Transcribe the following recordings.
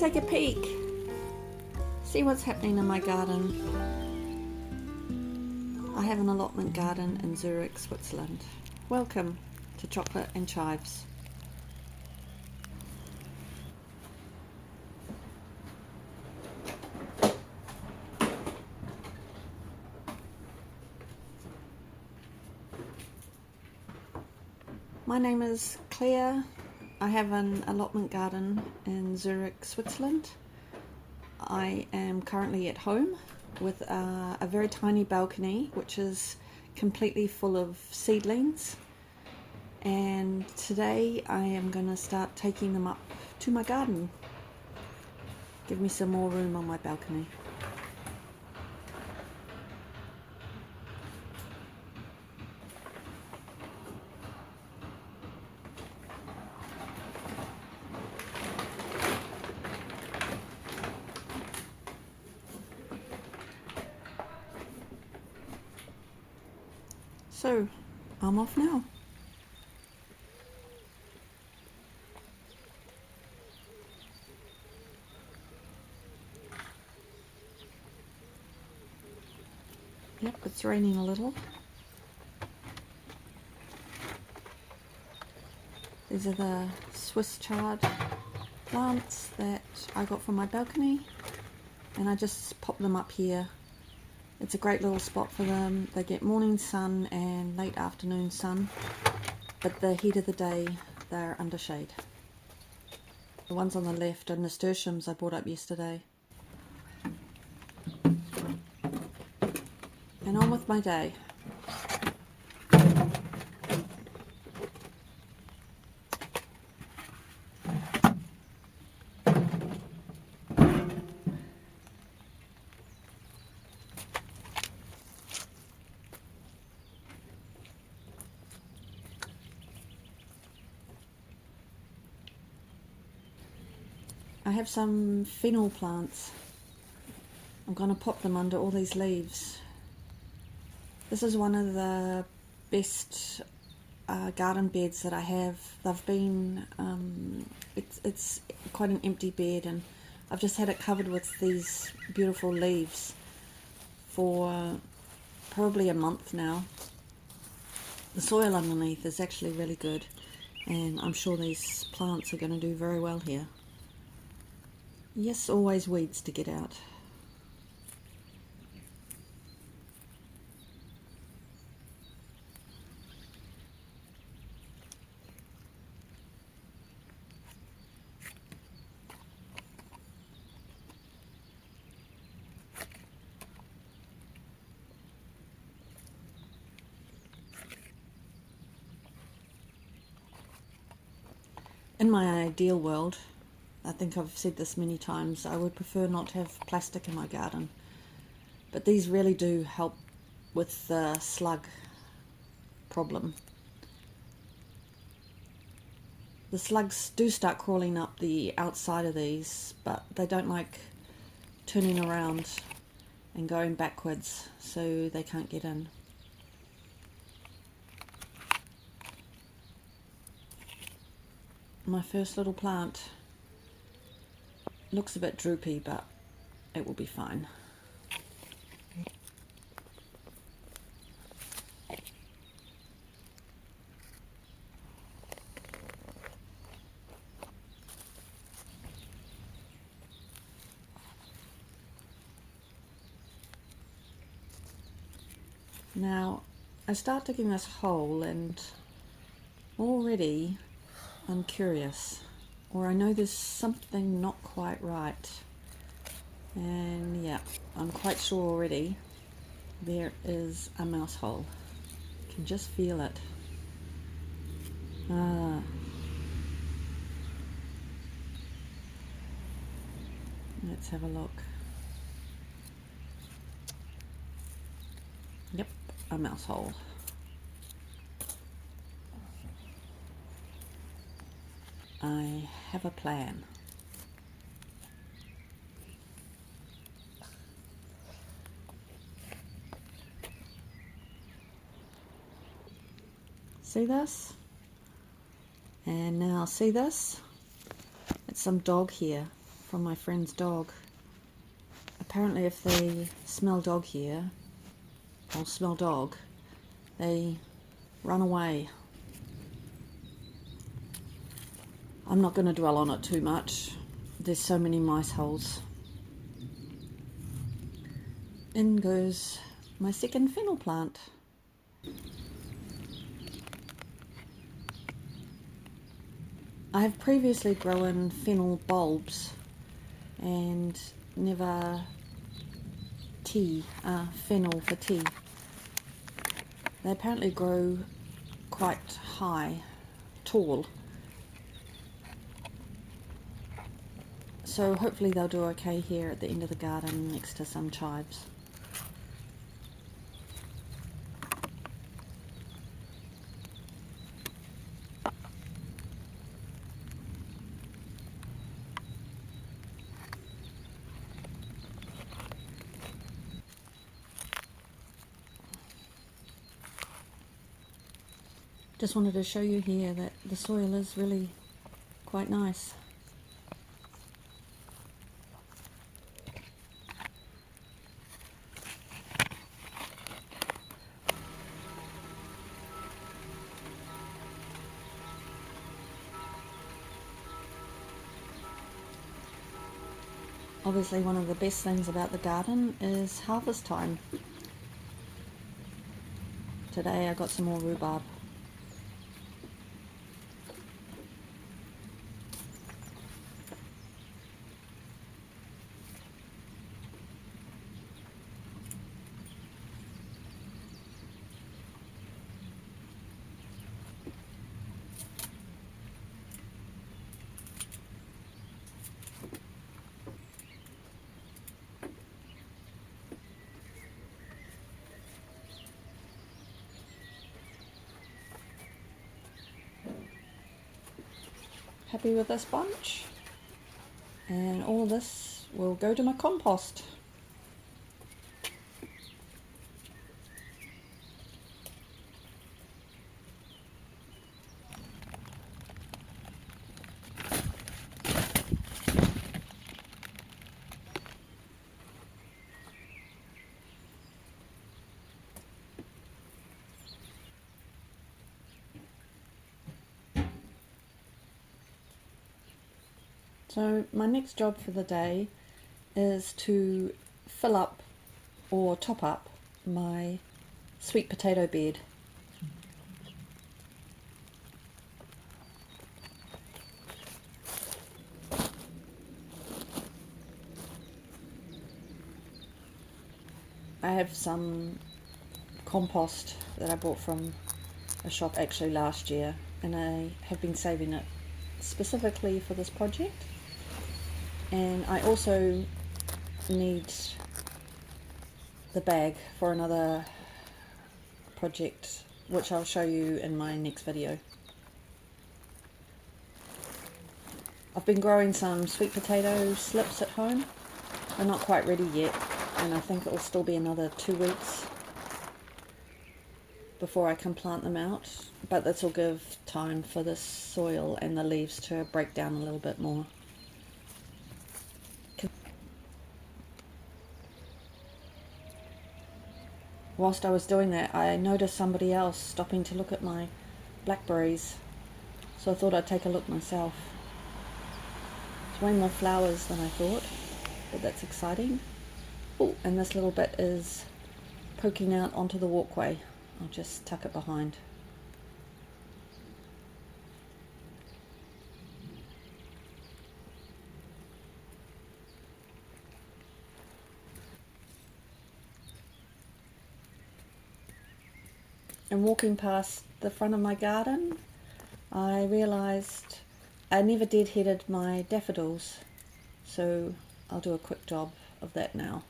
and take a peek. See what's happening in my garden. I have an allotment garden in Zurich, Switzerland. Welcome to Chocolate and Chives. My name is Claire. I have an allotment garden in Zurich, Switzerland. I am currently at home with a very tiny balcony which is completely full of seedlings, and today I am going to start taking them up to my garden. Give me some more room on my balcony. So, I'm off now. Yep, it's raining a little. These are the Swiss chard plants that I got from my balcony, and I just pop them up here. It's a great little spot for them. They get morning sun and late afternoon sun, but the heat of the day they're under shade. The ones on the left are nasturtiums I bought up yesterday. And on with my day. I have some fennel plants. I'm going to pop them under all these leaves. This is one of the best garden beds that I have. They've been, it's quite an empty bed, and I've just had it covered with these beautiful leaves for probably a month now. The soil underneath is actually really good, and I'm sure these plants are going to do very well here. Yes, always weeds to get out. In my ideal world, I think I've said this many times, I would prefer not to have plastic in my garden. But these really do help with the slug problem. The slugs do start crawling up the outside of these, but they don't like turning around and going backwards, so they can't get in. My first little plant looks a bit droopy, but it will be fine. Now, I start digging this hole, and already I'm curious, or I know there's something not quite right. And yeah, I'm quite sure already there is a mouse hole. I can just feel it. Let's have a look. Yep, a mouse hole. I have a plan. See this? And now see this? It's some dog here. from my friend's dog. Apparently if they smell dog hair, or smell dog, they run away. I'm not going to dwell on it too much. There's so many mice holes. In goes my second fennel plant. I have previously grown fennel bulbs and never fennel for tea. They apparently grow quite high, tall. So hopefully they'll do okay here at the end of the garden next to some chives. Just wanted to show you here that the soil is really quite nice. Obviously one of the best things about the garden is harvest time. Today I got some more rhubarb. Happy with this bunch, and all of this will go to my compost. So my next job for the day is to fill up or top up my sweet potato bed. I have some compost that I bought from a shop actually last year, and I have been saving it specifically for this project. And I also need the bag for another project, which I'll show you in my next video. I've been growing some sweet potato slips at home. They're not quite ready yet, and I think it will still be another 2 weeks before I can plant them out, but this will give time for the soil and the leaves to break down a little bit more. Whilst I was doing that, I noticed somebody else stopping to look at my blackberries, so I thought I'd take a look myself. It's way more flowers than I thought, but that's exciting. Oh, and this little bit is poking out onto the walkway. I'll just tuck it behind. And walking past the front of my garden, I realised I never deadheaded my daffodils, so I'll do a quick job of that now.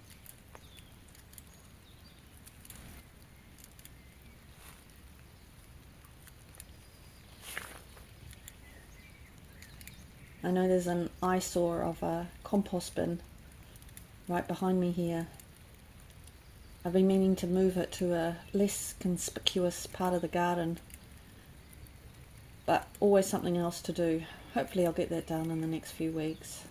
I know there's an eyesore of a compost bin right behind me here. I've been meaning to move it to a less conspicuous part of the garden, but always something else to do. Hopefully I'll get that done in the next few weeks.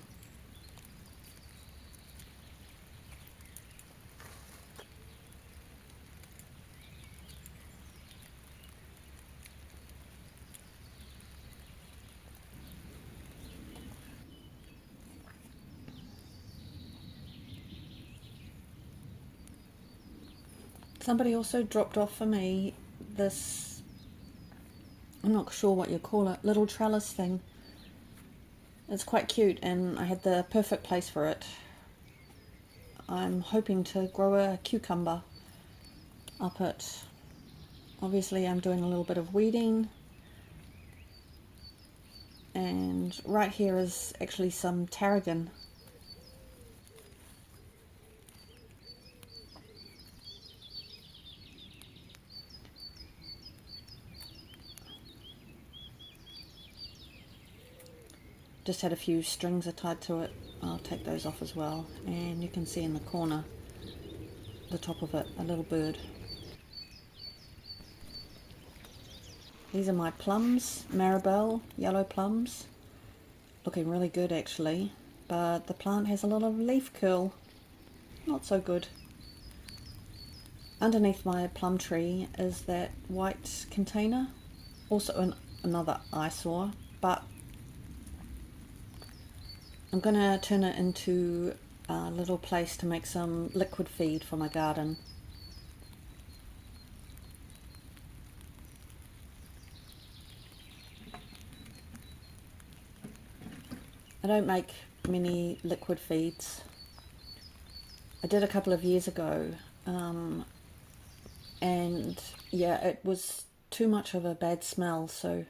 Somebody also dropped off for me this, I'm not sure what you call it, little trellis thing. It's quite cute and I had the perfect place for it. I'm hoping to grow a cucumber up it. Obviously I'm doing a little bit of weeding, and right here is actually some tarragon. Just had a few strings tied to it. I'll take those off as well. And you can see in the corner, the top of it, a little bird. These are my plums, Maribel yellow plums. Looking really good actually, but the plant has a little leaf curl. Not so good. Underneath my plum tree is that white container, also another eyesore, but I'm going to turn it into a little place to make some liquid feed for my garden. I don't make many liquid feeds. I did a couple of years ago, and yeah, it was too much of a bad smell, so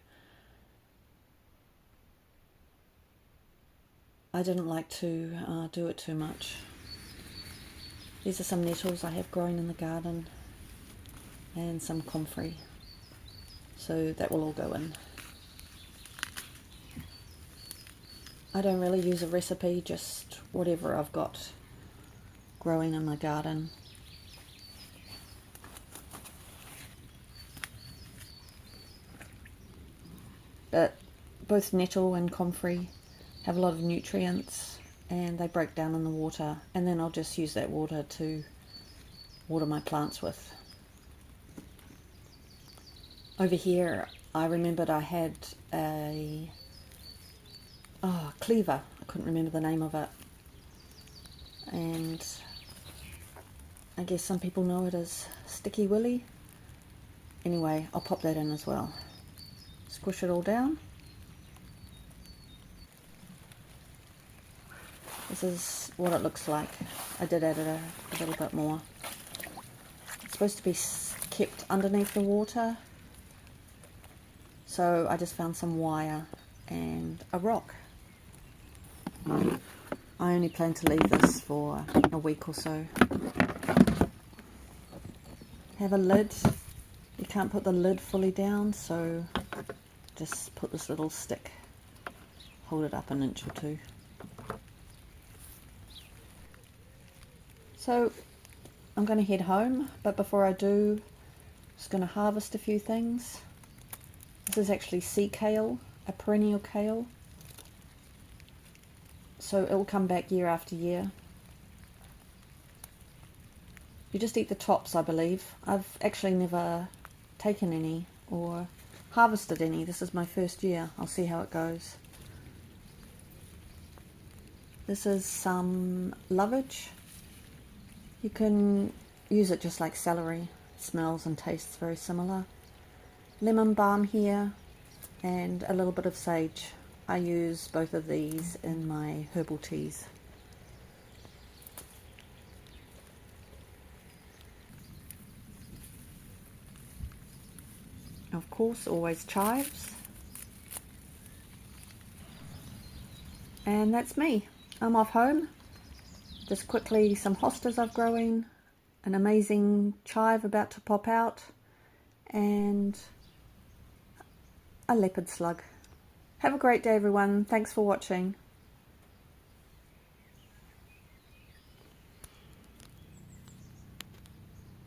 I didn't like to do it too much. These are some nettles I have growing in the garden, and some comfrey, so that will all go in. I don't really use a recipe, just whatever I've got growing in my garden. But both nettle and comfrey have a lot of nutrients and they break down in the water, and then I'll just use that water to water my plants with. Over here I remembered I had a cleaver, I couldn't remember the name of it, and I guess some people know it as sticky willy. Anyway, I'll pop that in as well. Squish it all down. This is what it looks like. I did add it a little bit more. It's supposed to be kept underneath the water, so I just found some wire and a rock. I only plan to leave this for a week or so. Have a lid. You can't put the lid fully down, so just put this little stick, hold it up an inch or two. So I'm going to head home, but before I do, I'm just going to harvest a few things. This is actually sea kale, a perennial kale, so it will come back year after year. You just eat the tops, I believe. I've actually never taken any or harvested any. This is my first year. I'll see how it goes. This is some lovage. You can use it just like celery. It smells and tastes very similar. Lemon balm here and a little bit of sage. I use both of these in my herbal teas. Of course, always chives. And that's me. I'm off home. Just quickly some hostas I've growing, an amazing chive about to pop out, and a leopard slug. Have a great day everyone. Thanks for watching.